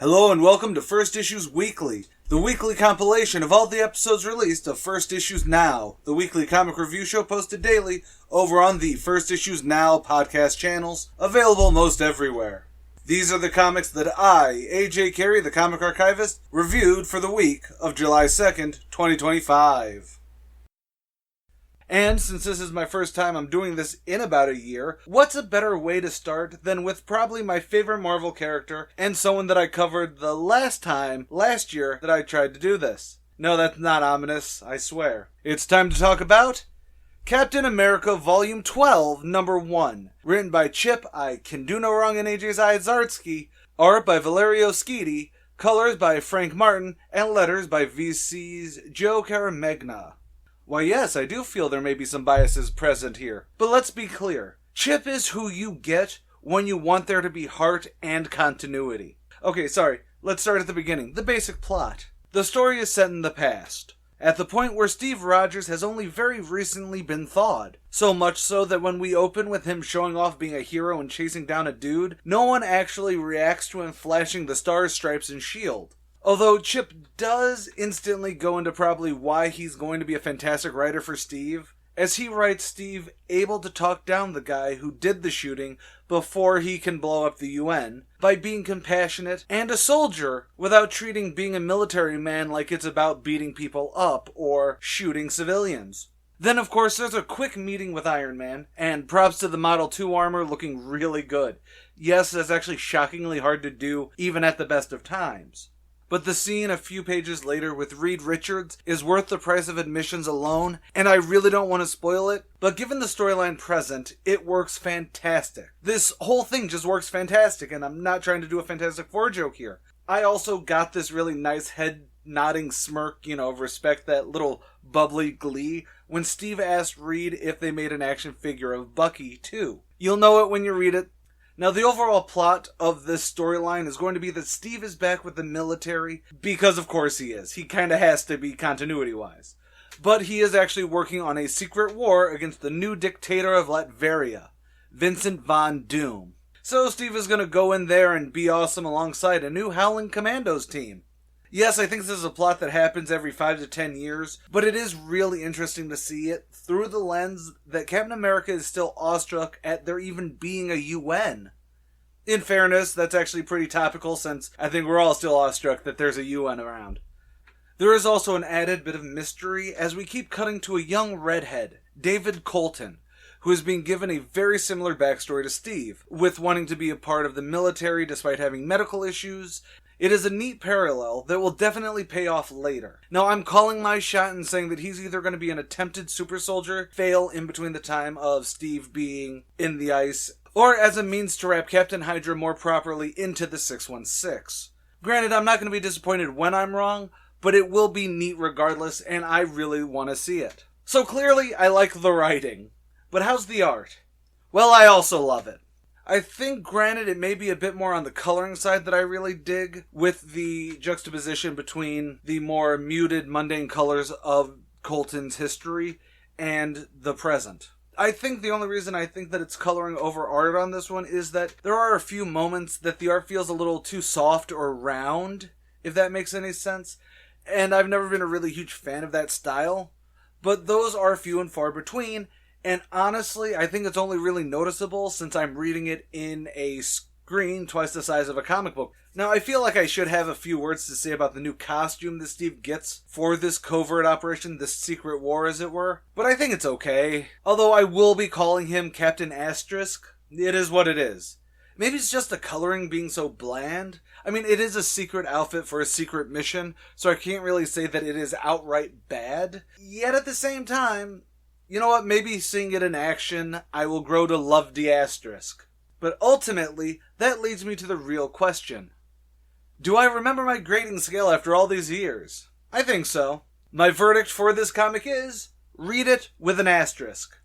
Hello and welcome to First Issues Weekly, the weekly compilation of all the episodes released of First Issues Now, the weekly comic review show posted daily over on the First Issues Now podcast channels, available most everywhere. These are the comics that I, AJ Carey, the comic archivist, reviewed for the week of July 2nd, 2025. And since this is my first time I'm doing this in about a year, what's a better way to start than with probably my favorite Marvel character and someone that I covered the last year that I tried to do this. No, that's not ominous, I swear. It's time to talk about Captain America Volume 12, Number 1. Written by Chip, I Can Do No Wrong in AJ's Eye Zartsky. Art by Valerio Schiti. Colors by Frank Martin. And letters by VC's Joe Caramagna. Why yes, I do feel there may be some biases present here. But let's be clear. Chip is who you get when you want there to be heart and continuity. Okay, sorry. Let's start at the beginning. The basic plot. The story is set in the past, at the point where Steve Rogers has only very recently been thawed. So much so that when we open with him showing off being a hero and chasing down a dude, no one actually reacts to him flashing the stars, stripes, and shield. Although Chip does instantly go into probably why he's going to be a fantastic writer for Steve, as he writes Steve able to talk down the guy who did the shooting before he can blow up the UN, by being compassionate and a soldier without treating being a military man like it's about beating people up or shooting civilians. Then of course there's a quick meeting with Iron Man, and props to the Model 2 armor looking really good. Yes, that's actually shockingly hard to do even at the best of times. But the scene a few pages later with Reed Richards is worth the price of admissions alone, and I really don't want to spoil it, but given the storyline present, it works fantastic. This whole thing just works fantastic, and I'm not trying to do a Fantastic Four joke here. I also got this really nice head-nodding smirk, of respect, that little bubbly glee, when Steve asked Reed if they made an action figure of Bucky, too. You'll know it when you read it. Now, the overall plot of this storyline is going to be that Steve is back with the military, because of course he is. He kind of has to be continuity-wise. But he is actually working on a secret war against the new dictator of Latveria, Vincent Von Doom. So Steve is going to go in there and be awesome alongside a new Howling Commandos team. Yes, I think this is a plot that happens every 5 to 10 years, but it is really interesting to see it through the lens that Captain America is still awestruck at there even being a UN. In fairness, that's actually pretty topical since I think we're all still awestruck that there's a UN around. There is also an added bit of mystery as we keep cutting to a young redhead, David Colton, who is being given a very similar backstory to Steve, with wanting to be a part of the military despite having medical issues. It is a neat parallel that will definitely pay off later. Now, I'm calling my shot and saying that he's either going to be an attempted super soldier, fail in between the time of Steve being in the ice, or as a means to wrap Captain Hydra more properly into the 616. Granted, I'm not going to be disappointed when I'm wrong, but it will be neat regardless, and I really want to see it. So clearly, I like the writing. But how's the art? Well, I also love it. I think, granted, it may be a bit more on the coloring side that I really dig, with the juxtaposition between the more muted, mundane colors of Colton's history and the present. I think the only reason I think that it's coloring over art on this one is that there are a few moments that the art feels a little too soft or round, if that makes any sense, and I've never been a really huge fan of that style, but those are few and far between. And honestly, I think it's only really noticeable since I'm reading it in a screen twice the size of a comic book. Now, I feel like I should have a few words to say about the new costume that Steve gets for this covert operation, this secret war as it were, but I think it's okay. Although I will be calling him Captain Asterisk. It is what it is. Maybe it's just the coloring being so bland. I mean, it is a secret outfit for a secret mission, so I can't really say that it is outright bad. Yet at the same time, you know what, maybe seeing it in action, I will grow to love the asterisk. But ultimately, that leads me to the real question. Do I remember my grading scale after all these years? I think so. My verdict for this comic is, read it with an asterisk.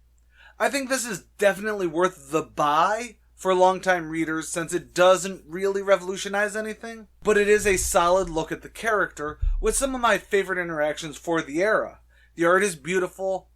I think this is definitely worth the buy for longtime readers since it doesn't really revolutionize anything, but it is a solid look at the character with some of my favorite interactions for the era. The art is beautiful.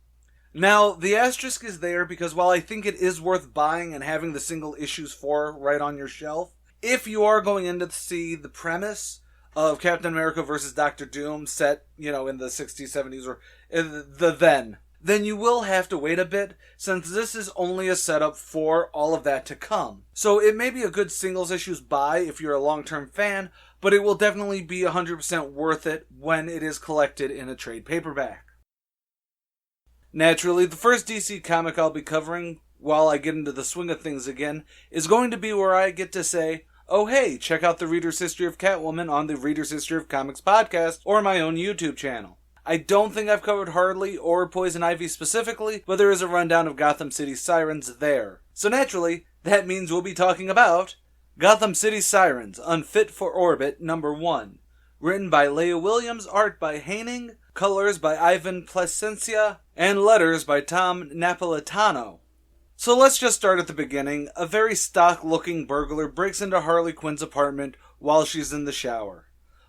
Now, the asterisk is there because while I think it is worth buying and having the single issues for right on your shelf, if you are going in to see the premise of Captain America versus Doctor Doom set, in the 60s, 70s, or then you will have to wait a bit, since this is only a setup for all of that to come. So it may be a good singles issues buy if you're a long-term fan, but it will definitely be 100% worth it when it is collected in a trade paperback. Naturally, the first DC comic I'll be covering, while I get into the swing of things again, is going to be where I get to say, oh hey, check out the Reader's History of Catwoman on the Reader's History of Comics podcast or my own YouTube channel. I don't think I've covered Harley or Poison Ivy specifically, but there is a rundown of Gotham City Sirens there. So naturally, that means we'll be talking about Gotham City Sirens, Unfit for Orbit, number 1. Written by Leah Williams, art by Haining, colors by Ivan Placencia, and letters by Tom Napolitano. So let's just start at the beginning. A very stock-looking burglar breaks into Harley Quinn's apartment while she's in the shower.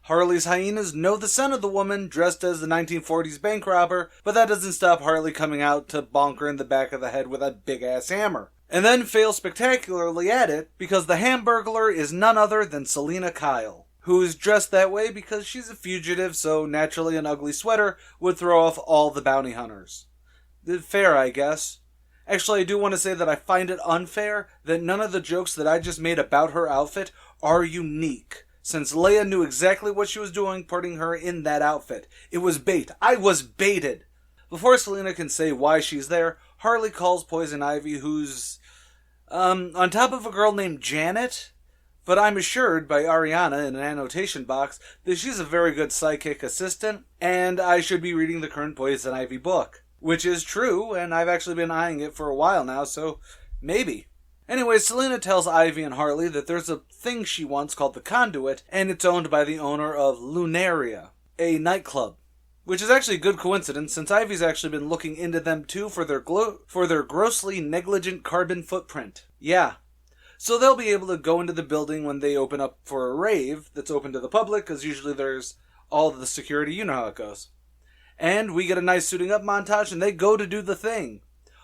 Harley's hyenas know the scent of the woman dressed as the 1940s bank robber, but that doesn't stop Harley coming out to bonk her in the back of the head with a big-ass hammer. And then fails spectacularly at it because the Hamburglar is none other than Selina Kyle, who is dressed that way because she's a fugitive, so naturally an ugly sweater would throw off all the bounty hunters. Fair, I guess. Actually, I do want to say that I find it unfair that none of the jokes that I just made about her outfit are unique, since Leia knew exactly what she was doing putting her in that outfit. It was bait. I was baited. Before Selina can say why she's there, Harley calls Poison Ivy, who's on top of a girl named Janet, but I'm assured by Ariana in an annotation box that she's a very good psychic assistant, and I should be reading the current Poison Ivy book. Which is true, and I've actually been eyeing it for a while now, so maybe. Anyway, Selina tells Ivy and Harley that there's a thing she wants called the Conduit, and it's owned by the owner of Lunaria, a nightclub. Which is actually a good coincidence, since Ivy's actually been looking into them too for their grossly negligent carbon footprint. Yeah. So they'll be able to go into the building when they open up for a rave that's open to the public, because usually there's all the security, you know how it goes. And we get a nice suiting up montage, and they go to do the thing.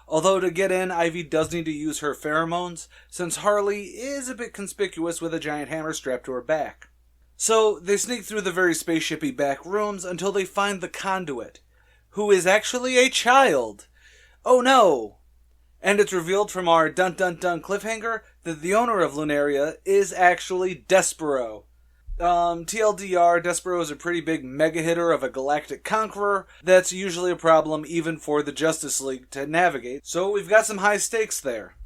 Although to get in, Ivy does need to use her pheromones, since Harley is a bit conspicuous with a giant hammer strapped to her back. So they sneak through the very spaceshipy back rooms until they find the Conduit, who is actually a child. Oh no! And it's revealed from our dun-dun-dun cliffhanger that the owner of Lunaria is actually Despero. TLDR, Despero is a pretty big mega hitter of a galactic conqueror. That's usually a problem even for the Justice League to navigate, so we've got some high stakes there.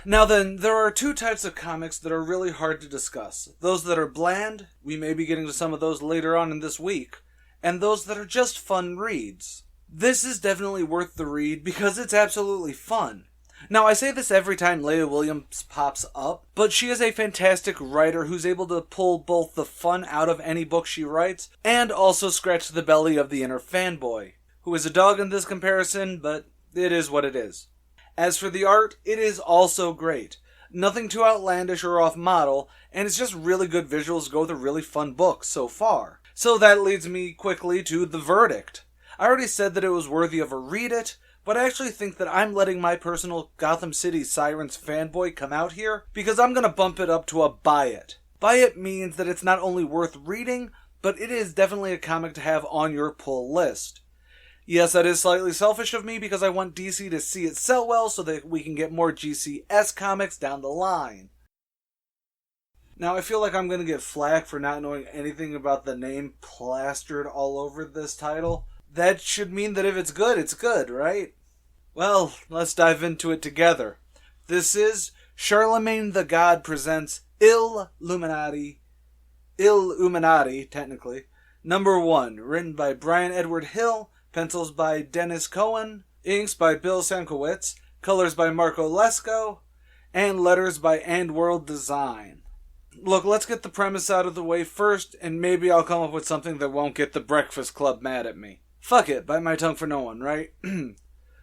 Now then, there are two types of comics that are really hard to discuss. Those that are bland, we may be getting to some of those later on in this week, and those that are just fun reads. This is definitely worth the read because it's absolutely fun. Now, I say this every time Leah Williams pops up, but she is a fantastic writer who's able to pull both the fun out of any book she writes, and also scratch the belly of the inner fanboy, who is a dog in this comparison, but it is what it is. As for the art, it is also great. Nothing too outlandish or off-model, and it's just really good visuals to go with a really fun book so far. So that leads me quickly to the verdict. I already said that it was worthy of a read it, but I actually think that I'm letting my personal Gotham City Sirens fanboy come out here, because I'm going to bump it up to a buy it. Buy it means that it's not only worth reading, but it is definitely a comic to have on your pull list. Yes, that is slightly selfish of me, because I want DC to see it sell well so that we can get more GCS comics down the line. Now, I feel like I'm going to get flack for not knowing anything about the name plastered all over this title. That should mean that if it's good, right? Well, let's dive into it together. This is Charlemagne the God presents Illuminati, technically, number 1, written by Brian Edward Hill, pencils by Dennis Cohen, inks by Bill Sankowitz, colors by Marco Lesko, and letters by And World Design. Look, let's get the premise out of the way first, and maybe I'll come up with something that won't get the Breakfast Club mad at me. Fuck it, bite my tongue for no one, right?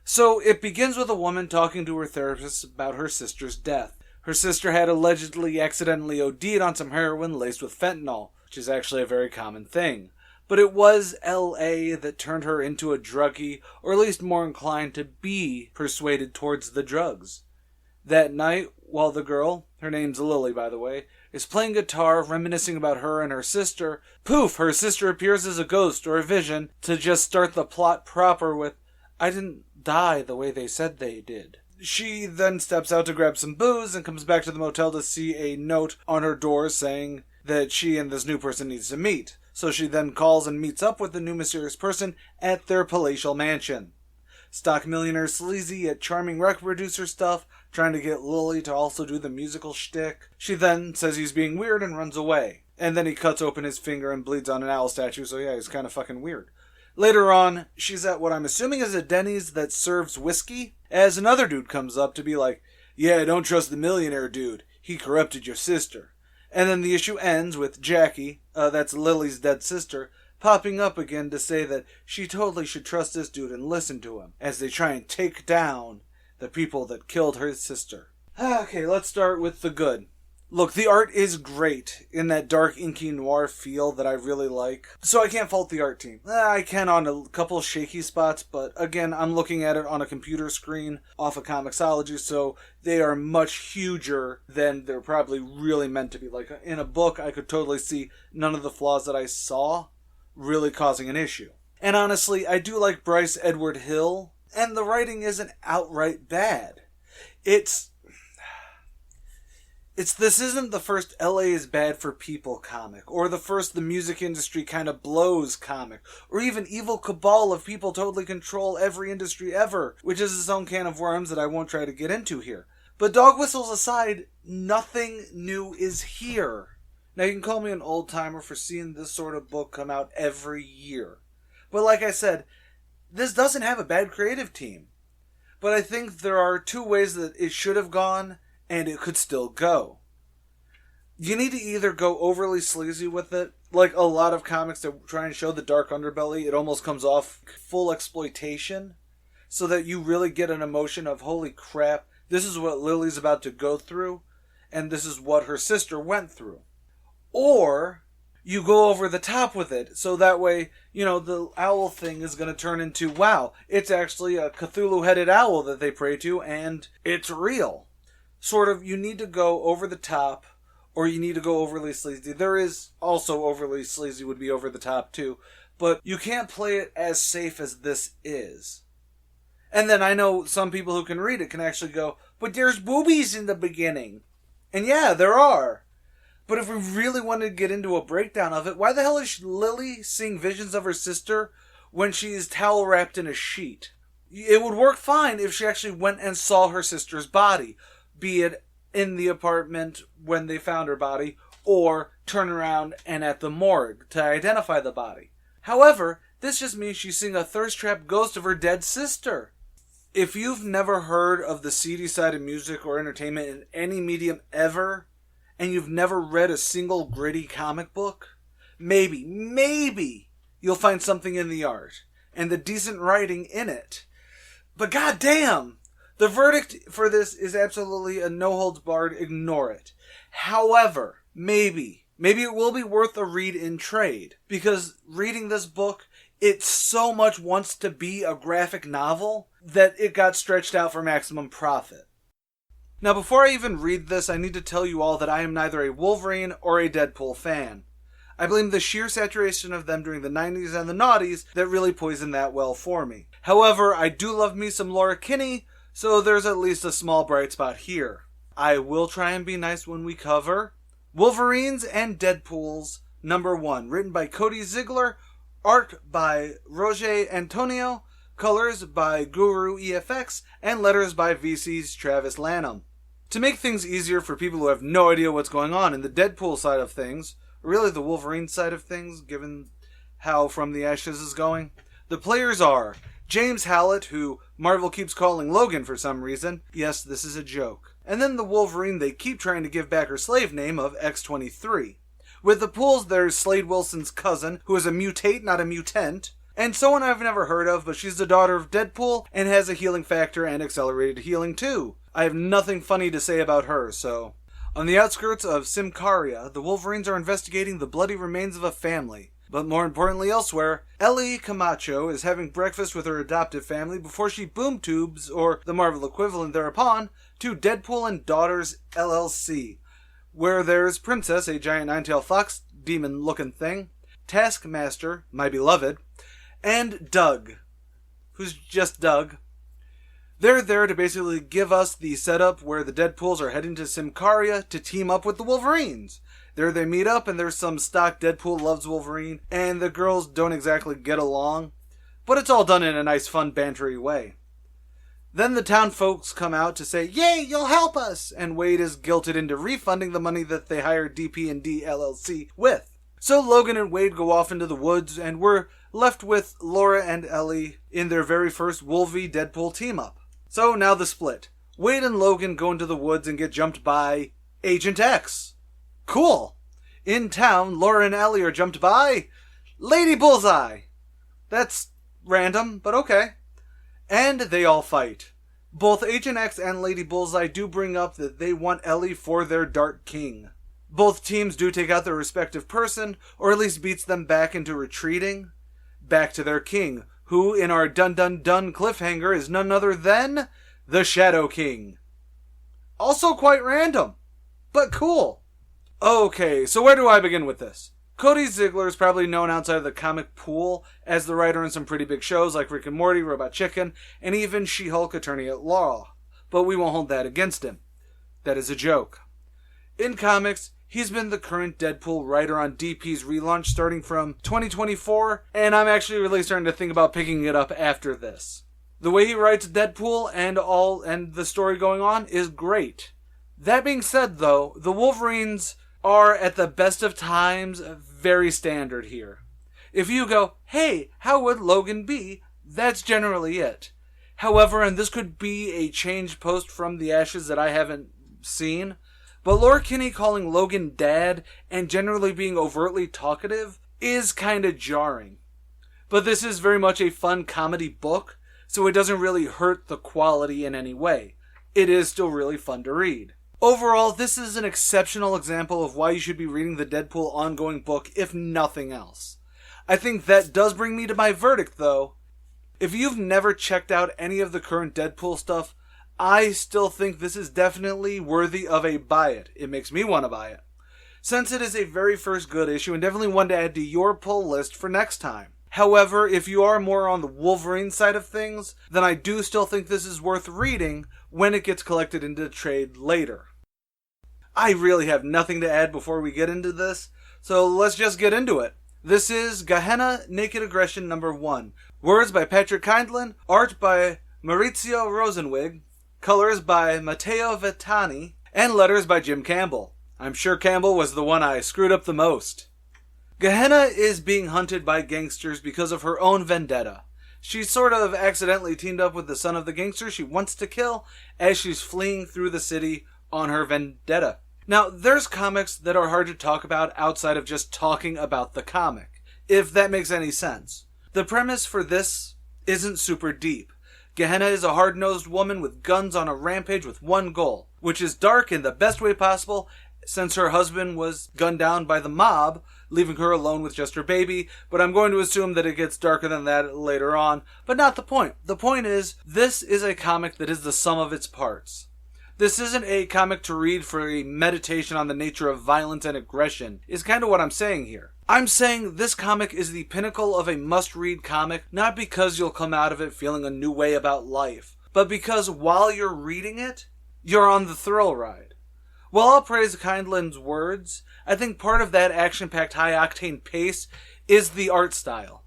So, it begins with a woman talking to her therapist about her sister's death. Her sister had allegedly accidentally OD'd on some heroin laced with fentanyl, which is actually a very common thing. But it was LA that turned her into a druggie, or at least more inclined to be persuaded towards the drugs. That night, while the girl, her name's Lily by the way, is playing guitar, reminiscing about her and her sister. Poof, her sister appears as a ghost or a vision to just start the plot proper with, I didn't die the way they said they did. She then steps out to grab some booze and comes back to the motel to see a note on her door saying that she and this new person needs to meet. So she then calls and meets up with the new mysterious person at their palatial mansion. Stock millionaire sleazy yet charming record producer stuff, trying to get Lily to also do the musical shtick. She then says he's being weird and runs away. And then he cuts open his finger and bleeds on an owl statue, so yeah, he's kind of fucking weird. Later on, she's at what I'm assuming is a Denny's that serves whiskey, as another dude comes up to be like, yeah, don't trust the millionaire dude. He corrupted your sister. And then the issue ends with Jackie, that's Lily's dead sister, popping up again to say that she totally should trust this dude and listen to him, as they try and take down the people that killed her sister. Okay, let's start with the good. Look, the art is great in that dark, inky noir feel that I really like. So I can't fault the art team. I can on a couple shaky spots, but again, I'm looking at it on a computer screen off of Comixology, so they are much huger than they're probably really meant to be. Like, in a book, I could totally see none of the flaws that I saw really causing an issue. And honestly, I do like Bryce Edward Hill, and the writing isn't outright bad. This isn't the first LA is bad for people comic, or the first the music industry kind of blows comic, or even evil cabal of people totally control every industry ever, which is its own can of worms that I won't try to get into here. But dog whistles aside, nothing new is here. Now you can call me an old timer for seeing this sort of book come out every year. But like I said, this doesn't have a bad creative team. But I think there are two ways that it should have gone, and it could still go. You need to either go overly sleazy with it, like a lot of comics that try and show the dark underbelly, it almost comes off full exploitation, so that you really get an emotion of, holy crap, this is what Lily's about to go through, and this is what her sister went through. Or you go over the top with it, so that way, the owl thing is going to turn into, wow, it's actually a Cthulhu-headed owl that they pray to, and it's real. Sort of, you need to go over the top, or you need to go overly sleazy. There is also overly sleazy would be over the top too, but you can't play it as safe as this is. And then I know some people who can read it can actually go, but there's boobies in the beginning. And yeah, there are. But if we really wanted to get into a breakdown of it, why the hell is Lily seeing visions of her sister when she's towel wrapped in a sheet? It would work fine if she actually went and saw her sister's body, be it in the apartment when they found her body, or turn around and at the morgue to identify the body. However, this just means she's seeing a thirst-trapped ghost of her dead sister. If you've never heard of the seedy side of music or entertainment in any medium ever, and you've never read a single gritty comic book, maybe you'll find something in the art and the decent writing in it. But goddamn, the verdict for this is absolutely a no-holds-barred ignore it. However, maybe it will be worth a read in trade, because reading this book, it so much wants to be a graphic novel that it got stretched out for maximum profit. Now, before I even read this, I need to tell you all that I am neither a Wolverine or a Deadpool fan. I blame the sheer saturation of them during the 90s and the noughties that really poisoned that well for me. However, I do love me some Laura Kinney, so there's at least a small bright spot here. I will try and be nice when we cover Wolverines and Deadpools #1, written by Cody Ziegler, art by Roger Antonio, colors by Guru EFX, and letters by VC's Travis Lanham. To make things easier for people who have no idea what's going on in the Deadpool side of things, really the Wolverine side of things, given how From the Ashes is going, the players are James Hallett, who Marvel keeps calling Logan for some reason. Yes, this is a joke. And then the Wolverine they keep trying to give back her slave name of X-23. With the Pools, there's Slade Wilson's cousin, who is a mutate, not a mutant, and someone I've never heard of, but she's the daughter of Deadpool and has a healing factor and accelerated healing too. I have nothing funny to say about her, so... On the outskirts of Simcaria, the Wolverines are investigating the bloody remains of a family. But more importantly elsewhere, Ellie Camacho is having breakfast with her adoptive family before she boom tubes, or the Marvel equivalent thereupon, to Deadpool and Daughters LLC. where there's Princess, a giant nine-tailed fox demon-looking thing, Taskmaster, my beloved, and Doug, who's just Doug. They're there to basically give us the setup where the Deadpools are heading to Symkaria to team up with the Wolverines. There they meet up, and there's some stock Deadpool loves Wolverine, and the girls don't exactly get along, but it's all done in a nice, fun, bantery way. Then the town folks come out to say, "Yay, you'll help us!" And Wade is guilted into refunding the money that they hired DP&D LLC with. So Logan and Wade go off into the woods, and we're left with Laura and Ellie in their very first Wolvie Deadpool team-up. So now the split. Wade and Logan go into the woods and get jumped by Agent X. Cool. In town, Laura and Ellie are jumped by Lady Bullseye. That's random, but okay. And they all fight. Both Agent X and Lady Bullseye do bring up that they want Ellie for their Dark King. Both teams do take out their respective person, or at least beats them back into retreating, back to their king, who in our dun-dun-dun cliffhanger is none other than the Shadow King. Also quite random, but cool. Okay, so where do I begin with this? Cody Ziegler is probably known outside of the comic pool as the writer in some pretty big shows like Rick and Morty, Robot Chicken, and even She-Hulk Attorney at Law. But we won't hold that against him. That is a joke. In comics, he's been the current Deadpool writer on DP's relaunch starting from 2024, and I'm actually really starting to think about picking it up after this. The way he writes Deadpool and the story going on is great. That being said, though, the Wolverines are, at the best of times, very standard here. If you go, "Hey, how would Logan be?" that's generally it. However, and this could be a changed post from the Ashes that I haven't seen, but Laura Kinney calling Logan Dad and generally being overtly talkative is kinda jarring. But this is very much a fun comedy book, so it doesn't really hurt the quality in any way. It is still really fun to read. Overall, this is an exceptional example of why you should be reading the Deadpool ongoing book, if nothing else. I think that does bring me to my verdict, though. If you've never checked out any of the current Deadpool stuff, I still think this is definitely worthy of a buy it. It makes me want to buy it. Since it is a very first good issue and definitely one to add to your pull list for next time. However, if you are more on the Wolverine side of things, then I do still think this is worth reading when it gets collected into trade later. I really have nothing to add before we get into this, so let's just get into it. This is Gehenna Naked Aggression #1. Words by Patrick Kindlin, art by Maurizio Rosenwig, colors by Matteo Vettani, and letters by Jim Campbell. I'm sure Campbell was the one I screwed up the most. Gehenna is being hunted by gangsters because of her own vendetta. She sort of accidentally teamed up with the son of the gangster she wants to kill as she's fleeing through the city on her vendetta. Now, there's comics that are hard to talk about outside of just talking about the comic, if that makes any sense. The premise for this isn't super deep. Gehenna is a hard-nosed woman with guns on a rampage with one goal, which is dark in the best way possible since her husband was gunned down by the mob, leaving her alone with just her baby, but I'm going to assume that it gets darker than that later on, but not the point. The point is, this is a comic that is the sum of its parts. This isn't a comic to read for a meditation on the nature of violence and aggression, is kind of what I'm saying here. I'm saying this comic is the pinnacle of a must-read comic, not because you'll come out of it feeling a new way about life, but because while you're reading it, you're on the thrill ride. While I'll praise Kindlin's words, I think part of that action-packed high-octane pace is the art style.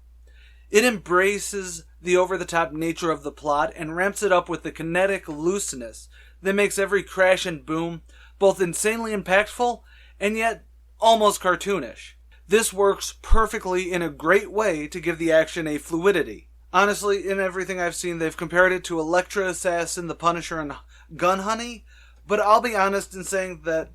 It embraces the over-the-top nature of the plot and ramps it up with the kinetic looseness that makes every crash and boom both insanely impactful and yet almost cartoonish. This works perfectly in a great way to give the action a fluidity. Honestly, in everything I've seen, they've compared it to Elektra Assassin, The Punisher, and Gun Honey, but I'll be honest in saying that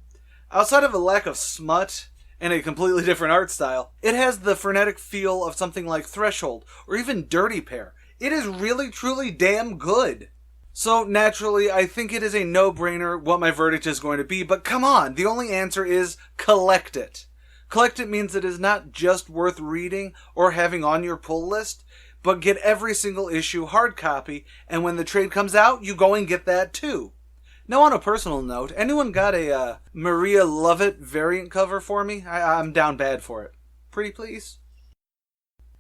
outside of a lack of smut and a completely different art style, it has the frenetic feel of something like Threshold or even Dirty Pair. It is really, truly damn good. So, naturally, I think it is a no-brainer what my verdict is going to be, but come on, the only answer is collect it. Collect it means it is not just worth reading or having on your pull list, but get every single issue hard copy, and when the trade comes out, you go and get that too. Now, on a personal note, anyone got a Maria Lovett variant cover for me? I'm down bad for it. Pretty please?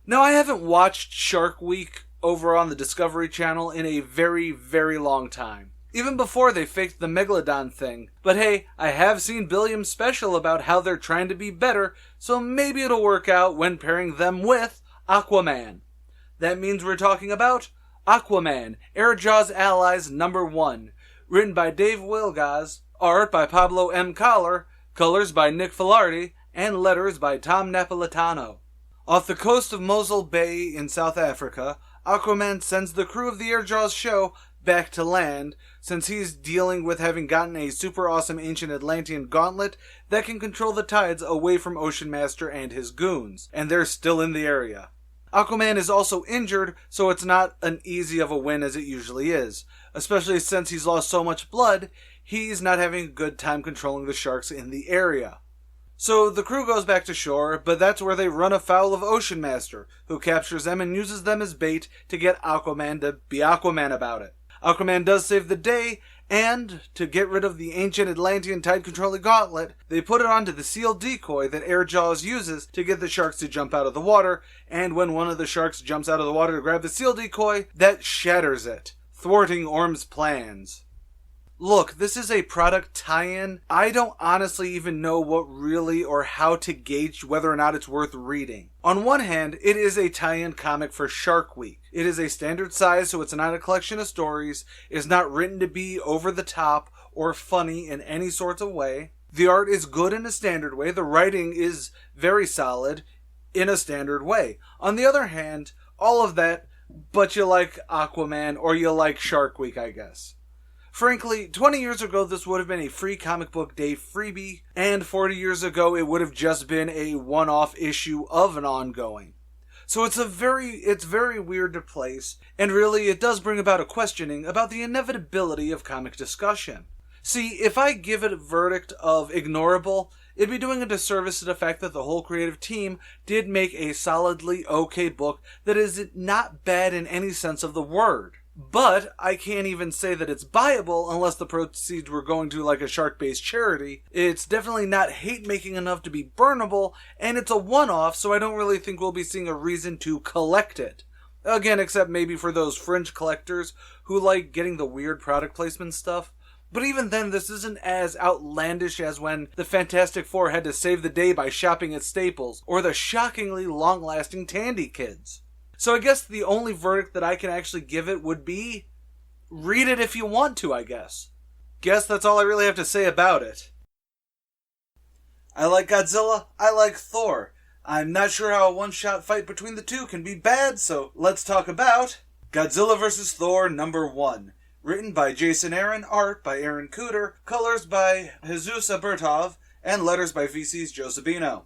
Now, I haven't watched Shark Week over on the Discovery Channel in a very, very long time. Even before they faked the Megalodon thing. But hey, I have seen Billiam's special about how they're trying to be better, so maybe it'll work out when pairing them with Aquaman. That means we're talking about Aquaman, Airjaw's Allies #1. Written by Dave Wilgaz, art by Pablo M. Collar, colors by Nick Filardi, and letters by Tom Napolitano. Off the coast of Mosul Bay in South Africa, Aquaman sends the crew of the Airjaws show back to land, since he's dealing with having gotten a super awesome ancient Atlantean gauntlet that can control the tides away from Ocean Master and his goons, and they're still in the area. Aquaman is also injured, so it's not an easy of a win as it usually is, especially since he's lost so much blood, he's not having a good time controlling the sharks in the area. So the crew goes back to shore, but that's where they run afoul of Ocean Master, who captures them and uses them as bait to get Aquaman to be Aquaman about it. Aquaman does save the day, and to get rid of the ancient Atlantean tide-controlling gauntlet, they put it onto the sealed decoy that Airjaws uses to get the sharks to jump out of the water, and when one of the sharks jumps out of the water to grab the sealed decoy, that shatters it, thwarting Orm's plans. Look, this is a product tie-in. I don't honestly even know what really or how to gauge whether or not it's worth reading. On one hand, it is a tie-in comic for Shark Week. It is a standard size, so it's not a collection of stories. It is not written to be over the top or funny in any sort of way. The art is good in a standard way. The writing is very solid in a standard way. On the other hand, all of that, but you like Aquaman or you like Shark Week, I guess. Frankly, 20 years ago this would have been a free comic book day freebie, and 40 years ago it would have just been a one-off issue of an ongoing. So it's very weird to place, and really it does bring about a questioning about the inevitability of comic discussion. See, if I give it a verdict of ignorable, it'd be doing a disservice to the fact that the whole creative team did make a solidly okay book that is not bad in any sense of the word. But I can't even say that it's buyable unless the proceeds were going to like a shark-based charity. It's definitely not hate-making enough to be burnable, and it's a one-off, so I don't really think we'll be seeing a reason to collect it. Again, except maybe for those fringe collectors who like getting the weird product placement stuff. But even then, this isn't as outlandish as when the Fantastic Four had to save the day by shopping at Staples, or the shockingly long-lasting Tandy Kids. So I guess the only verdict that I can actually give it would be, read it if you want to, I guess. Guess that's all I really have to say about it. I like Godzilla, I like Thor. I'm not sure how a one-shot fight between the two can be bad, so let's talk about Godzilla vs. Thor #1. Written by Jason Aaron, art by Aaron Cooter, colors by Jesus Abertov, and letters by VC's Joe Sabino.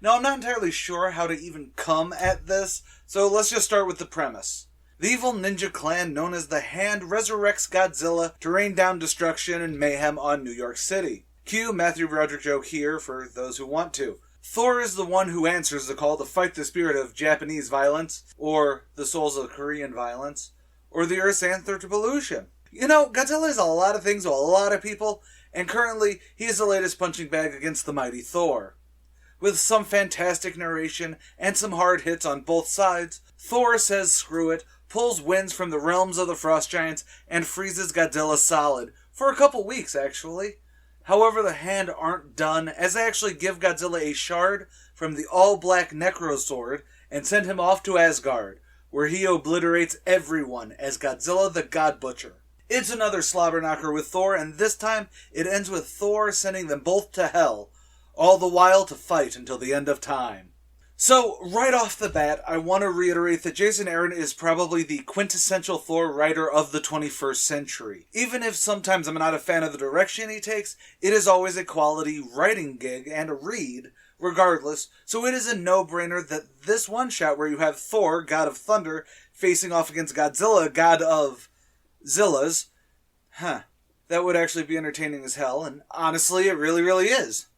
Now, I'm not entirely sure how to even come at this, so let's just start with the premise. The evil ninja clan known as the Hand resurrects Godzilla to rain down destruction and mayhem on New York City. Cue Matthew Broderick joke here for those who want to. Thor is the one who answers the call to fight the spirit of Japanese violence, or the souls of Korean violence, or the Earth's answer to pollution. You know, Godzilla is a lot of things to a lot of people, and currently he is the latest punching bag against the mighty Thor. With some fantastic narration and some hard hits on both sides, Thor says screw it, pulls winds from the realms of the Frost Giants, and freezes Godzilla solid, for a couple weeks actually. However, the Hand aren't done, as they actually give Godzilla a shard from the all-black Necro Sword and send him off to Asgard, where he obliterates everyone as Godzilla the God Butcher. It's another slobber knocker with Thor, and this time it ends with Thor sending them both to hell, all the while to fight until the end of time. So, right off the bat, I want to reiterate that Jason Aaron is probably the quintessential Thor writer of the 21st century. Even if sometimes I'm not a fan of the direction he takes, it is always a quality writing gig and a read, regardless, so it is a no-brainer that this one-shot where you have Thor, God of Thunder, facing off against Godzilla, God of Zillas, that would actually be entertaining as hell, and honestly, it really, really is.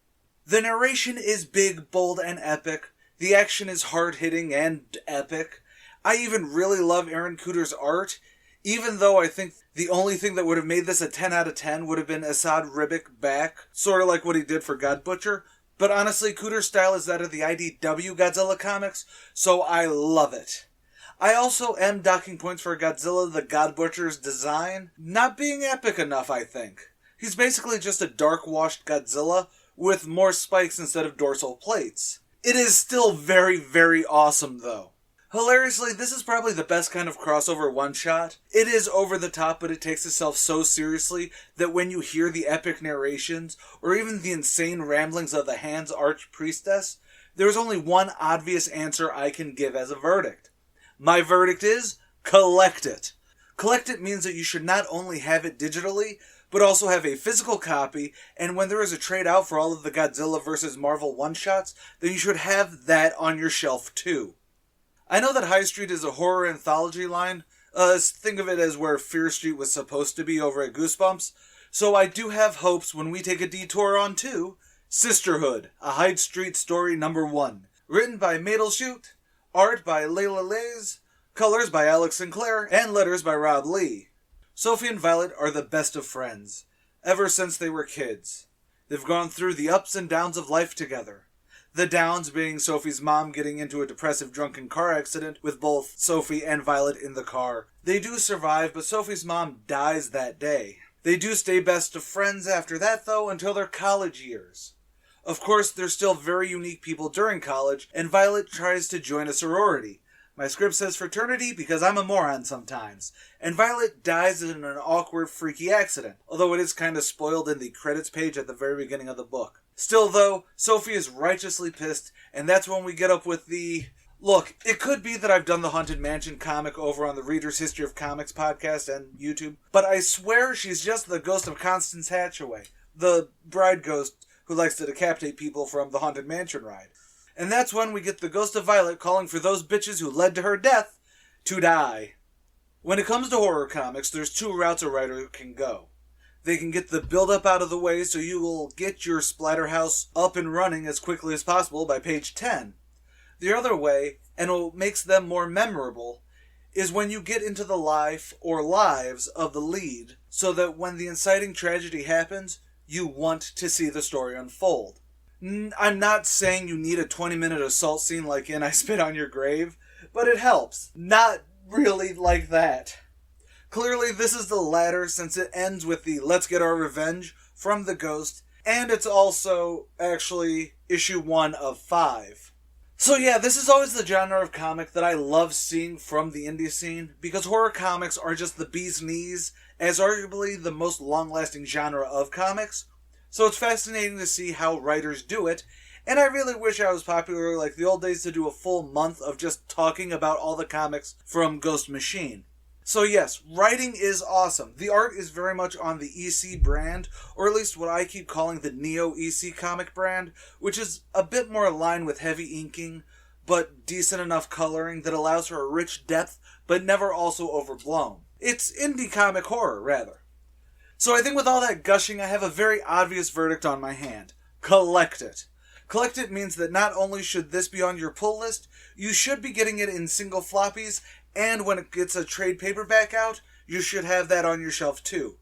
The narration is big, bold, and epic. The action is hard-hitting and epic. I even really love Aaron Cooter's art. Even though I think the only thing that would have made this a 10 out of 10 would have been Asad Ribic back, sort of like what he did for God Butcher. But honestly, Cooter's style is that of the IDW Godzilla comics, so I love it. I also am docking points for Godzilla the God Butcher's design not being epic enough, I think. He's basically just a dark-washed Godzilla with more spikes instead of dorsal plates. It is still very, very awesome, though. Hilariously, this is probably the best kind of crossover one-shot. It is over the top, but it takes itself so seriously that when you hear the epic narrations, or even the insane ramblings of the Hand's Archpriestess, there's only one obvious answer I can give as a verdict. My verdict is, collect it. Collect it means that you should not only have it digitally, but also have a physical copy, and when there is a trade out for all of the Godzilla vs. Marvel one-shots, then you should have that on your shelf too. I know that High Street is a horror anthology line. Think of it as where Fear Street was supposed to be over at Goosebumps. So I do have hopes when we take a detour on to Sisterhood, a High Street story number 1. Written by Madelshoot, art by Layla Lays, colors by Alex Sinclair, and letters by Rob Lee. Sophie and Violet are the best of friends, ever since they were kids. They've gone through the ups and downs of life together. The downs being Sophie's mom getting into a depressive drunken car accident with both Sophie and Violet in the car. They do survive, but Sophie's mom dies that day. They do stay best of friends after that, though, until their college years. Of course, they're still very unique people during college, and Violet tries to join a sorority. My script says fraternity because I'm a moron sometimes. And Violet dies in an awkward, freaky accident, although it is kind of spoiled in the credits page at the very beginning of the book. Still, though, Sophie is righteously pissed, and that's when we get up with the... Look, it could be that I've done the Haunted Mansion comic over on the Reader's History of Comics podcast and YouTube, but I swear she's just the ghost of Constance Hatchaway, the bride ghost who likes to decapitate people from the Haunted Mansion ride. And that's when we get the ghost of Violet calling for those bitches who led to her death to die. When it comes to horror comics, there's 2 routes a writer can go. They can get the build-up out of the way so you will get your Splatterhouse up and running as quickly as possible by page 10. The other way, and what makes them more memorable, is when you get into the life or lives of the lead so that when the inciting tragedy happens, you want to see the story unfold. I'm not saying you need a 20-minute assault scene like in I Spit on Your Grave, but it helps. Not really like that. Clearly, this is the latter since it ends with the let's get our revenge from the ghost, and it's also actually issue 1 of 5. So yeah, this is always the genre of comic that I love seeing from the indie scene, because horror comics are just the bee's knees as arguably the most long-lasting genre of comics. So it's fascinating to see how writers do it, and I really wish I was popular like the old days to do a full month of just talking about all the comics from Ghost Machine. So yes, writing is awesome. The art is very much on the EC brand, or at least what I keep calling the Neo EC comic brand, which is a bit more aligned with heavy inking, but decent enough coloring that allows for a rich depth, but never also overblown. It's indie comic horror, rather. So I think with all that gushing, I have a very obvious verdict on my hand. Collect it. Collect it means that not only should this be on your pull list, you should be getting it in single floppies, and when it gets a trade paperback out, you should have that on your shelf too.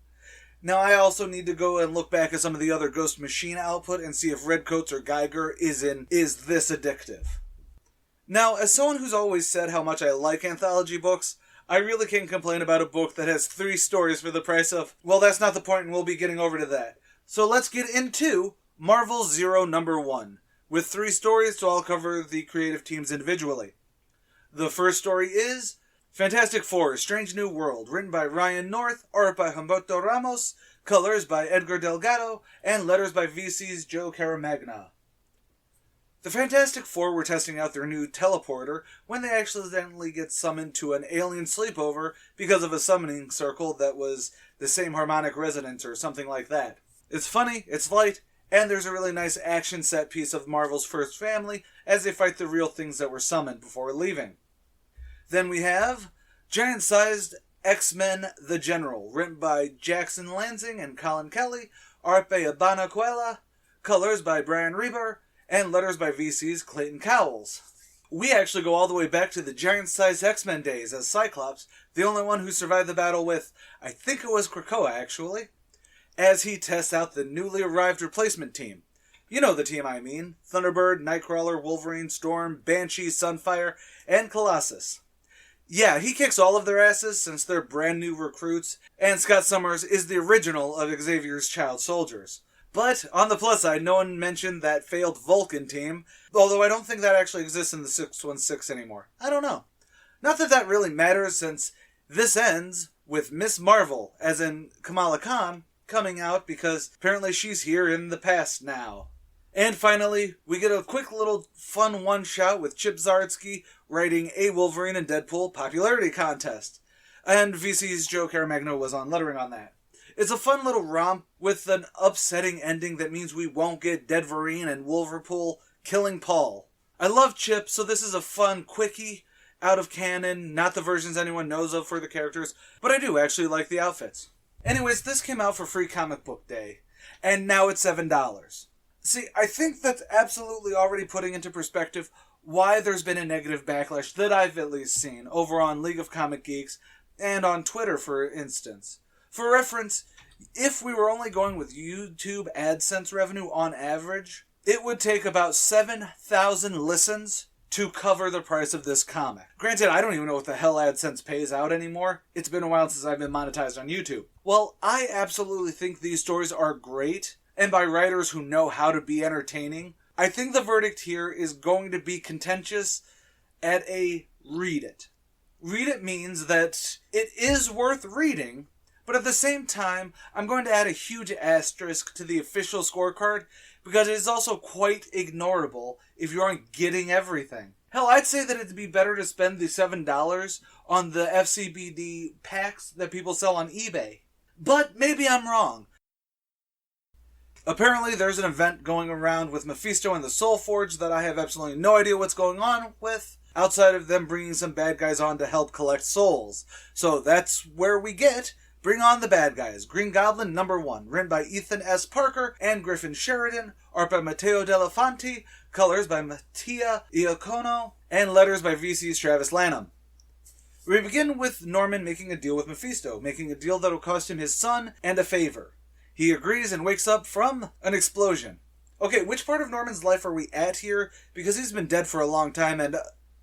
Now I also need to go and look back at some of the other Ghost Machine output and see if Redcoats or Geiger is this addictive. Now, as someone who's always said how much I like anthology books, I really can't complain about a book that has 3 stories for the price of... Well, that's not the point, and we'll be getting over to that. So let's get into Marvel Zero number 1, with 3 stories, so I'll cover the creative teams individually. The first story is Fantastic Four, Strange New World, written by Ryan North, art by Humberto Ramos, colors by Edgar Delgado, and letters by VC's Joe Caramagna. The Fantastic Four were testing out their new teleporter when they accidentally get summoned to an alien sleepover because of a summoning circle that was the same harmonic resonance or something like that. It's funny, it's light, and there's a really nice action set piece of Marvel's first family as they fight the real things that were summoned before leaving. Then we have Giant-Sized X-Men The General, written by Jackson Lansing and Colin Kelly, art by Abana Cuela, colors by Brian Reber, and letters by VC's Clayton Cowles. We actually go all the way back to the giant-sized X-Men days as Cyclops, the only one who survived the battle with, I think it was Krakoa actually, as he tests out the newly arrived replacement team. You know the team I mean. Thunderbird, Nightcrawler, Wolverine, Storm, Banshee, Sunfire, and Colossus. Yeah, he kicks all of their asses since they're brand new recruits, and Scott Summers is the original of Xavier's child soldiers. But, on the plus side, no one mentioned that failed Vulcan team, although I don't think that actually exists in the 616 anymore. I don't know. Not that that really matters, since this ends with Miss Marvel, as in Kamala Khan, coming out because apparently she's here in the past now. And finally, we get a quick little fun one-shot with Chip Zdarsky writing a Wolverine and Deadpool popularity contest. And VC's Joe Caramagno was on lettering on that. It's a fun little romp with an upsetting ending that means we won't get Deadverine and Wolverpool killing Paul. I love Chip, so this is a fun quickie, out of canon, not the versions anyone knows of for the characters, but I do actually like the outfits. Anyways, this came out for Free Comic Book Day, and now it's $7. See, I think that's absolutely already putting into perspective why there's been a negative backlash that I've at least seen over on League of Comic Geeks and on Twitter, for instance. For reference, if we were only going with YouTube AdSense revenue on average, it would take about 7,000 listens to cover the price of this comic. Granted, I don't even know what the hell AdSense pays out anymore. It's been a while since I've been monetized on YouTube. Well, I absolutely think these stories are great, and by writers who know how to be entertaining. I think the verdict here is going to be contentious at a read it. Read it means that it is worth reading, but at the same time, I'm going to add a huge asterisk to the official scorecard because it is also quite ignorable if you aren't getting everything. Hell, I'd say that it'd be better to spend the $7 on the FCBD packs that people sell on eBay. But maybe I'm wrong. Apparently, there's an event going around with Mephisto and the Soul Forge that I have absolutely no idea what's going on with, outside of them bringing some bad guys on to help collect souls. So that's where we get Bring On the Bad Guys, Green Goblin #1, written by Ethan S. Parker and Griffin Sheridan, art by Matteo Delafanti, colors by Mattia Iacono, and letters by VC's Travis Lanham. We begin with Norman making a deal with Mephisto, making a deal that will cost him his son and a favor. He agrees and wakes up from an explosion. Okay, which part of Norman's life are we at here? Because he's been dead for a long time and...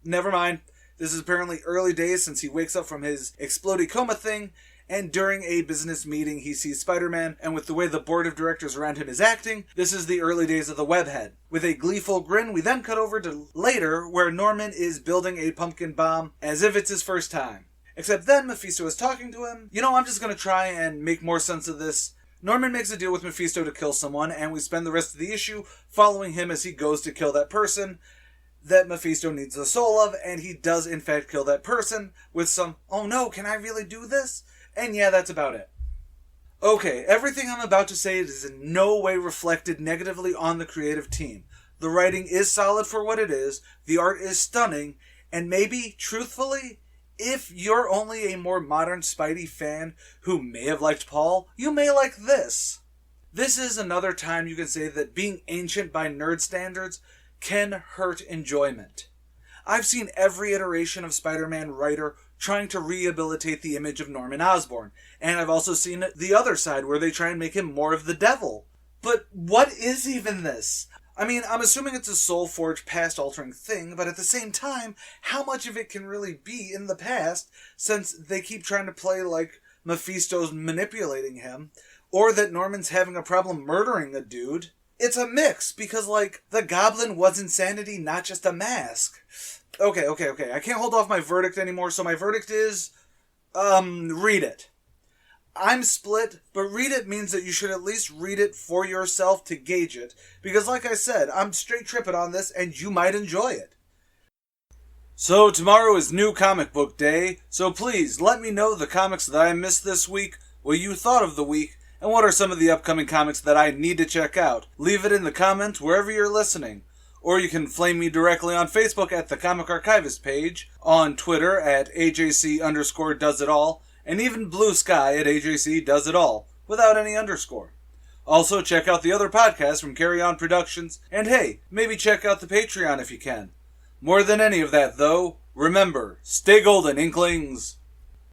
never mind. This is apparently early days since he wakes up from his explodey coma thing, and during a business meeting he sees Spider-Man, and with the way the board of directors around him is acting, this is the early days of the Webhead. With a gleeful grin, we then cut over to later, where Norman is building a pumpkin bomb as if it's his first time. Except then Mephisto is talking to him. You know, I'm just gonna try and make more sense of this. Norman makes a deal with Mephisto to kill someone, and we spend the rest of the issue following him as he goes to kill that person that Mephisto needs the soul of, and he does in fact kill that person with some, oh no, can I really do this? And yeah, that's about it. Okay, everything I'm about to say is in no way reflected negatively on the creative team. The writing is solid for what it is, the art is stunning, and maybe, truthfully, if you're only a more modern Spidey fan who may have liked Paul, you may like this. This is another time you can say that being ancient by nerd standards can hurt enjoyment. I've seen every iteration of Spider-Man writer trying to rehabilitate the image of Norman Osborn, and I've also seen the other side where they try and make him more of the devil. But what is even this? I mean, I'm assuming it's a Soul Forge past-altering thing, but at the same time, how much of it can really be in the past, since they keep trying to play like Mephisto's manipulating him, or that Norman's having a problem murdering a dude? It's a mix, because, like, the Goblin was insanity, not just a mask. Okay, I can't hold off my verdict anymore, so my verdict is, read it. I'm split, but read it means that you should at least read it for yourself to gauge it, because like I said, I'm straight tripping on this, and you might enjoy it. So tomorrow is New Comic Book Day, so please let me know the comics that I missed this week, what you thought of the week, and what are some of the upcoming comics that I need to check out. Leave it in the comments wherever you're listening. Or you can flame me directly on Facebook at the Comic Archivist page, on Twitter at AJC_doesitall, and even Blue Sky at AJC_doesitall, without any underscore. Also, check out the other podcasts from CareyOn Productions, and hey, maybe check out the Patreon if you can. More than any of that, though, remember, stay golden, Inklings!